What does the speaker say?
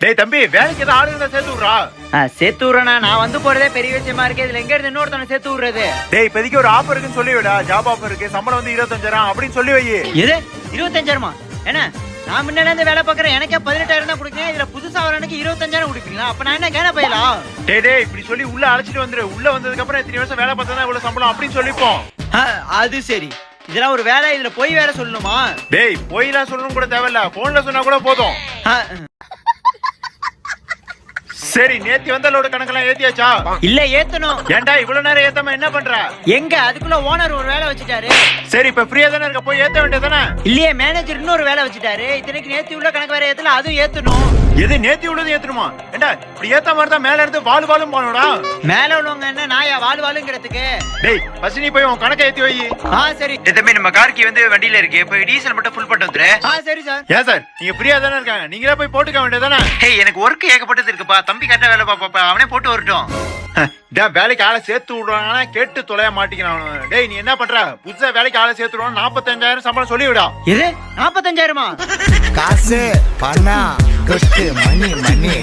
டேய் தம்பி, வேலைக்கு ஏதாவது ஆளுங்க சேர்த்து விடுறா. சேர்த்து விடுறேண்ணா, நான் வந்து போறதே பெரிய விஷயமா இருக்கு. இதுல எங்க இருந்து இன்னொருத்தனை சேர்த்து விடுறது? டேய் இப்போதைக்கு ஒரு ஆஃபர் இருக்குன்னு சொல்லி விடா. ஜாப் ஆஃபர் இருக்கு, சம்பளம் வந்து 25,000 அப்படின்னு சொல்லி வை. எது 25,000? என்ன, நான் முன்னாடி இருந்து வேலை பாக்குறேன், எனக்கே 18,000 தான் கொடுக்குறேன். இதுல புதுசா வரனுக்கு 25,000 கொடுப்பீங்களா? அப்ப நான் என்ன கேன போயலாம்? டேய் இப்படி சொல்லி உள்ள அழைச்சிட்டு வந்துரு. உள்ள வந்ததுக்கு அப்புறம் இத்தனை வருஷம் வேலை பார்த்தா இவ்வளவு சம்பளம் அப்படின்னு சொல்லிப்போம். அது சரி, இதெல்லாம் ஒரு வேலை, இதுல போய் வேற சொல்லணுமா? டேய் போய்லாம் சொல்லணும் கூட தேவையில்ல, போன்ல சொன்னா கூட போதும். சரி, நேத்தி வந்தலோட கணக்கெல்லாம் ஏத்தியாச்சா? இல்ல, ஏத்தணும். ஏன்டா இவ்வளவு நேரம் ஏத்தாம என்ன பண்ற? எங்க அதுக்குள்ள ஓனர் ஒரு வேலை வச்சுட்டாரு. சரி, இப்ப ஃப்ரீயா தானே இருக்க, போய் ஏத்த வேண்டியதானே? இல்லையே, மேனேஜர் இன்னொரு வேலை வச்சுட்டாரு. இத்தனைக்கு நேத்தி உள்ள கணக்கு வேற ஏத்தல, அதுவும் ஏத்தணும். எது நேத்தி உள்ளது ஏத்தணுமா? ஏண்டா இப்படி ஏத்த மாதிரி தான் மேல இருந்து வால் வாலும் போனோடா. மேல உள்ளவங்க என்ன நாயா வால் வாலுங்கிறதுக்கு? டேய் பசினி போய் உன் கணக்கை ஏத்தி வை. சரி. தம்பி, நம்ம கார்க்கு வந்து வண்டியில இருக்கு, போய் டீசல் மட்டும் ஃபுல் பண்ணிட்டு வந்துரு. சரி சார். ஏன் சார், நீங்க ஃப்ரீயா தானே இருக்காங்க, நீங்களே போய் போட்டுக்க வேண்டியதானே? ஹேய், எனக்கு ஒர்க் ஏகப்பட்டது இருக்குப்பா. தம்பி கரெக்டா வேலை பாப்பா, அவனே போட்டு வரட்டும். வேலைக்கு ஆளை சேர்த்து விடுறாங்கன்னா கேட்டு தொலைய மாட்டேங்கிறான். டேய் நீ என்ன பண்ற? புதுசா வேலைக்கு ஆளை சேர்த்து விடுறோம், 45,000 சம்பளம் சொல்லி விடா. இது 45,000? காசு பணம் கொட்டு மணி